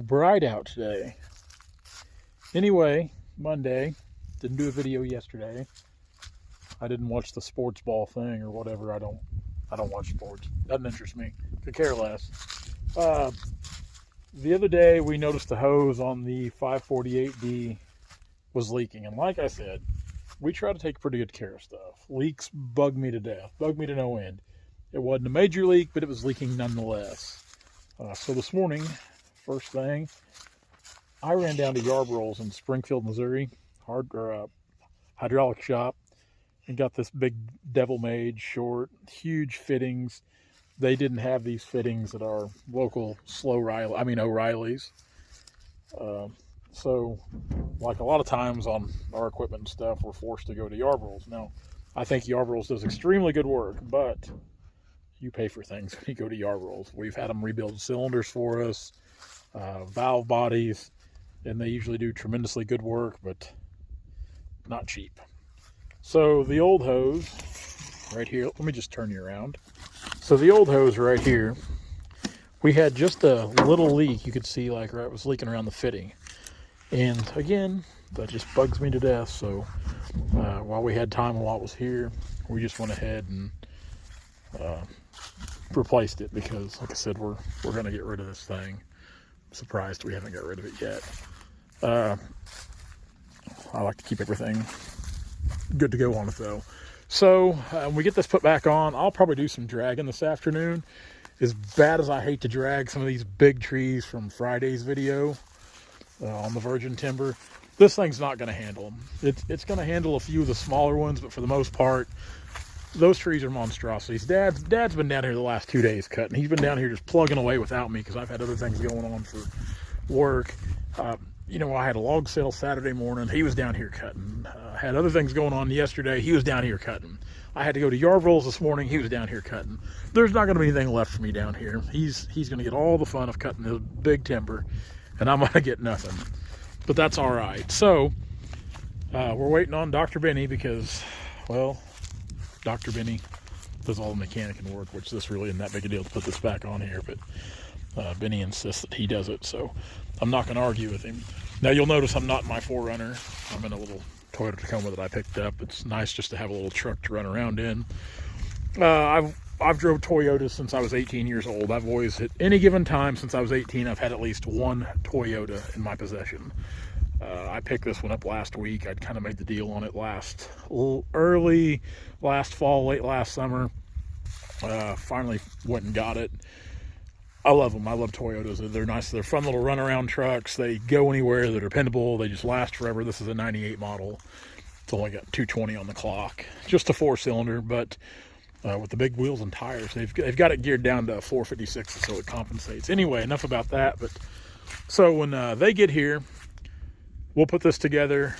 bright out today. Anyway, Monday. Didn't do a video yesterday. I didn't watch the sports ball thing or whatever. I don't watch sports. Doesn't interest me. Could care less. The other day we noticed the hose on the 548D was leaking, and like I said, we try to take pretty good care of stuff. Leaks bug me to death. Bug me to no end. It wasn't a major leak, but it was leaking nonetheless. So this morning, first thing, I ran down to Yarborough's in Springfield, Missouri, hydraulic shop, and got this big Devil-Made short, huge fittings. They didn't have these fittings at our local O'Reilly's. So, like a lot of times on our equipment and stuff, we're forced to go to Yarborough's. Now, I think Yarborough's does extremely good work, but you pay for things when you go to Yarborough's. We've had them rebuild cylinders for us, valve bodies, and they usually do tremendously good work, but not cheap. So the old hose right here, let me just turn you around. So the old hose right here, we had just a little leak. You could see like right, it was leaking around the fitting. And again, that just bugs me to death. So while we had time while it was here, we just went ahead and replaced it because, like I said, we're going to get rid of this thing. I'm surprised we haven't got rid of it yet. I like to keep everything good to go on it though. So when we get this put back on, I'll probably do some dragging this afternoon. As bad as I hate to drag some of these big trees from Friday's video on the virgin timber, this thing's not going to handle them. It's going to handle a few of the smaller ones, but for the most part, those trees are monstrosities. Dad's been down here the last 2 days cutting. He's been down here just plugging away without me because I've had other things going on for work. I had a log sale Saturday morning. He was down here cutting. Had other things going on yesterday. He was down here cutting. I had to go to Yarborough's this morning. He was down here cutting. There's not going to be anything left for me down here. He's going to get all the fun of cutting the big timber, and I'm going to get nothing. But that's all right. So we're waiting on Dr. Benny because, well, Dr. Benny does all the mechanicing work, which this really isn't that big a deal to put this back on here, but Benny insists that he does it, so I'm not going to argue with him. Now you'll notice I'm not in my 4Runner. I'm in a little Toyota Tacoma that I picked up. It's nice just to have a little truck to run around in. I've drove Toyotas since I was 18 years old. I've always, at any given time since I was 18, I've had at least one Toyota in my possession. I picked this one up last week. I'd kind of made the deal on it early last fall, late last summer. Finally went and got it. I love them. I love Toyotas. They're nice. They're fun little runaround trucks. They go anywhere. They're dependable. They just last forever. This is a 98 model. It's only got 220 on the clock. Just a 4-cylinder, but with the big wheels and tires, they've got it geared down to 456, so it compensates. Anyway, enough about that. But so when they get here, we'll put this together,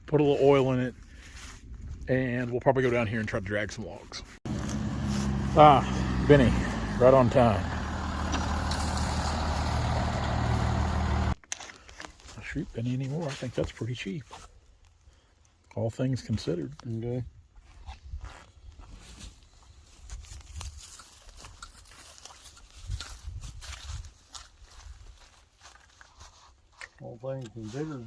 put a little oil in it, and we'll probably go down here and try to drag some logs. Benny, right on time. Shoot Benny anymore. I think that's pretty cheap, all things considered. Okay. All things considered,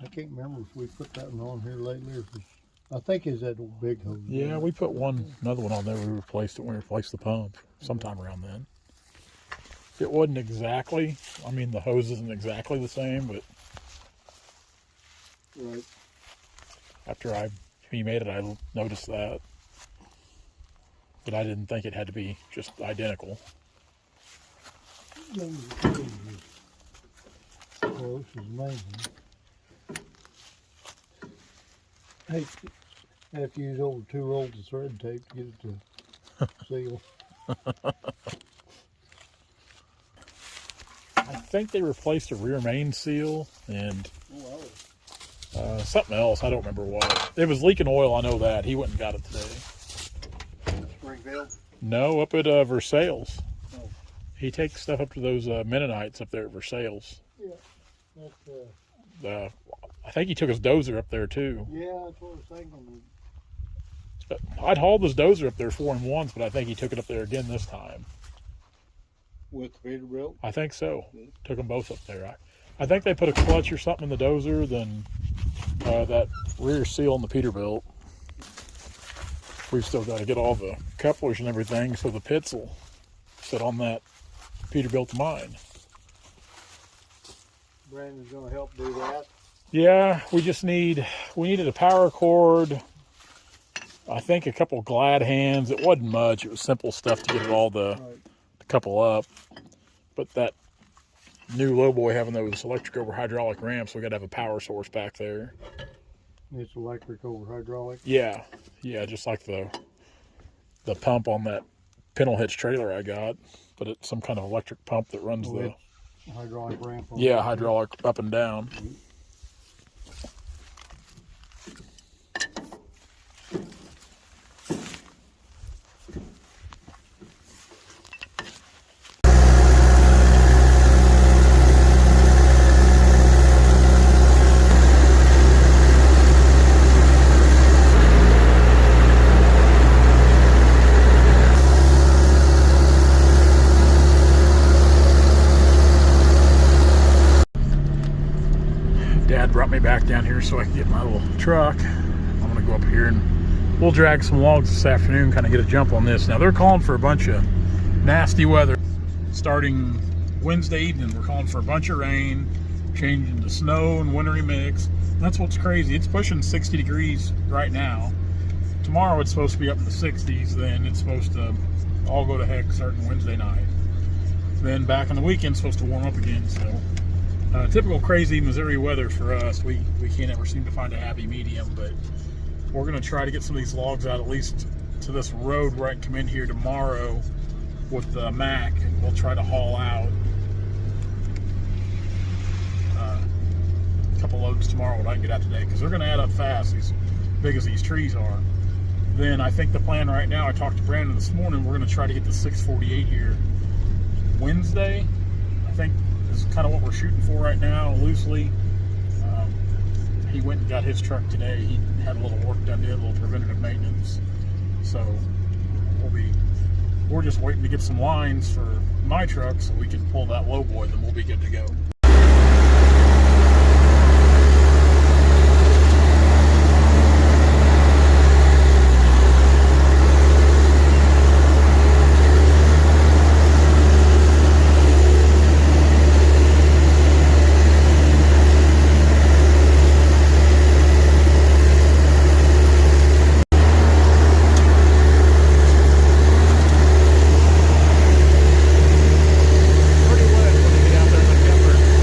I can't remember if we put that one on here lately or if it's, I think it's that old big hose. Yeah, we put another one on there. We replaced it when we replaced the pump sometime around then. It wasn't exactly, the hose isn't exactly the same, but right. After he made it, I noticed that. But I didn't think it had to be just identical. Oh, this is amazing. I have to use over 2 rolls of thread tape to get it to seal. I think they replaced the rear main seal and something else. I don't remember what. It was leaking oil, I know that. He went and got it today. Springfield? No, up at Versailles. Oh. He takes stuff up to those Mennonites up there at Versailles. Yeah. That's, I think he took his dozer up there too. Yeah, that's what I was thinking. I'd hauled his dozer up there for him once, but I think he took it up there again this time. With the Peterbilt? I think so. Took them both up there. I think they put a clutch or something in the dozer, then that rear seal in the Peterbilt. We've still got to get all the couplers and everything so the pits will sit on that Peterbilt of mine. Brandon's gonna help do that. Yeah, we needed a power cord, I think a couple glad hands. It wasn't much. It was simple stuff to get it all the couple up. But that new lowboy having those electric over hydraulic ramps, we got to have a power source back there. It's electric over hydraulic. Yeah, just like the pump on that pintle hitch trailer I got, but it's some kind of electric pump that runs the hydraulic ramp. hydraulic up and down. Dad brought me back down here so I could get my little truck. I'm gonna go up here and we'll drag some logs this afternoon, kind of get a jump on this. Now they're calling for a bunch of nasty weather starting Wednesday evening. We're calling for a bunch of rain, changing to snow and wintry mix. That's what's crazy. It's pushing 60 degrees right now. Tomorrow it's supposed to be up in the 60s. Then it's supposed to all go to heck starting Wednesday night. Then back on the weekend, it's supposed to warm up again. So typical crazy Missouri weather for us. We can't ever seem to find a happy medium, but we're going to try to get some of these logs out at least to this road where I can come in here tomorrow with the Mack, and we'll try to haul out a couple loads tomorrow when I can get out today, because they're going to add up fast, as big as these trees are. Then I think the plan right now, I talked to Brandon this morning, we're going to try to get the 648 here Wednesday. I think is kind of what we're shooting for right now, loosely. He went and got his truck today. He had a little work done, did a little preventative maintenance. So we're just waiting to get some lines for my truck so we can pull that lowboy, then we'll be good to go. Pretty wet when you get out there in the camper.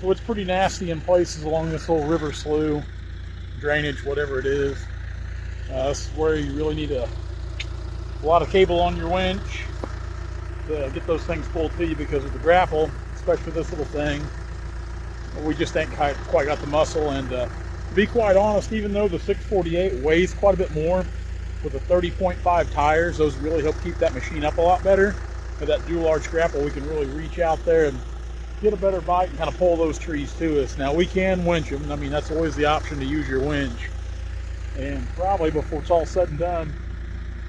So it's pretty nasty in places along this whole river slough, drainage, whatever it is. This is where you really need a lot of cable on your winch to get those things pulled to you, because of the grapple, especially this little thing. We just ain't quite got the muscle. And to be quite honest, even though the 648 weighs quite a bit more, with the 30.5 tires, those really help keep that machine up a lot better. With that dual arch grapple, we can really reach out there and get a better bite and kind of pull those trees to us. Now we can winch them. I mean, that's always the option, to use your winch. And probably before it's all said and done,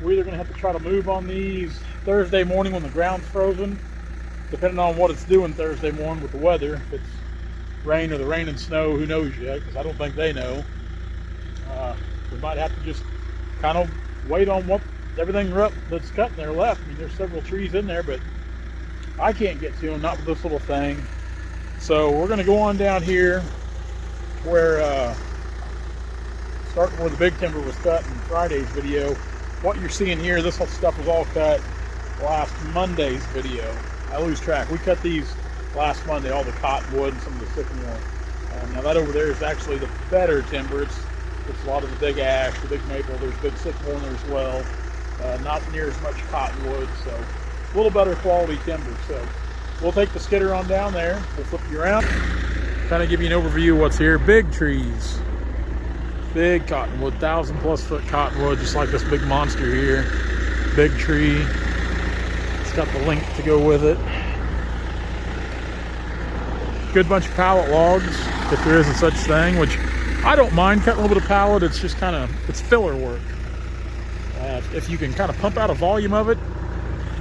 we're either going to have to try to move on these Thursday morning when the ground's frozen, depending on what it's doing Thursday morning with the weather. If it's rain or the rain and snow, who knows yet, because I don't think they know. We might have to just kind of wait on what everything that's cut in there left. I mean, there's several trees in there, but I can't get to them, not with this little thing. So we're going to go on down here where, starting where the big timber was cut in Friday's video. What you're seeing here, this whole stuff was all cut last Monday's video. I lose track. We cut these last Monday, all the cottonwood and some of the sycamore. Now that over there is actually the better timber. It's a lot of the big ash, the big maple. There's good sycamore in there as well. Not near as much cottonwood, so a little better quality timber. So we'll take the skidder on down there. We'll flip you around, kind of give you an overview of what's here. Big trees, big cottonwood, 1,000+ foot cottonwood, just like this big monster here. Big tree. It's got the length to go with it. Good bunch of pallet logs, if there is a such thing, which I don't mind cutting a little bit of pallet. It's just kind of, it's filler work. If you can kind of pump out a volume of it,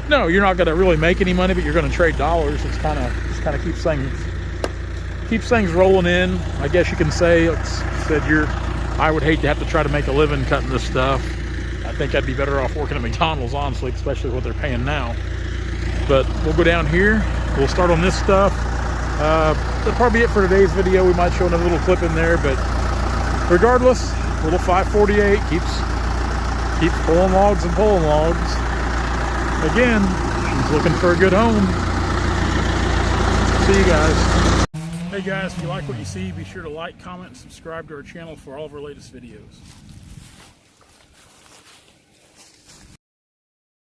no, you're not going to really make any money, but you're going to trade dollars. It's kind of just kind of keeps things rolling in. I guess you can say. I would hate to have to try to make a living cutting this stuff. I think I'd be better off working at McDonald's, honestly, especially what they're paying now. But we'll go down here. We'll start on this stuff. That'll probably be it for today's video. We might show another little clip in there, but regardless, little 548 keeps pulling logs and pulling logs. Again, she's looking for a good home. See you guys. Hey guys, if you like what you see, be sure to like, comment, and subscribe to our channel for all of our latest videos.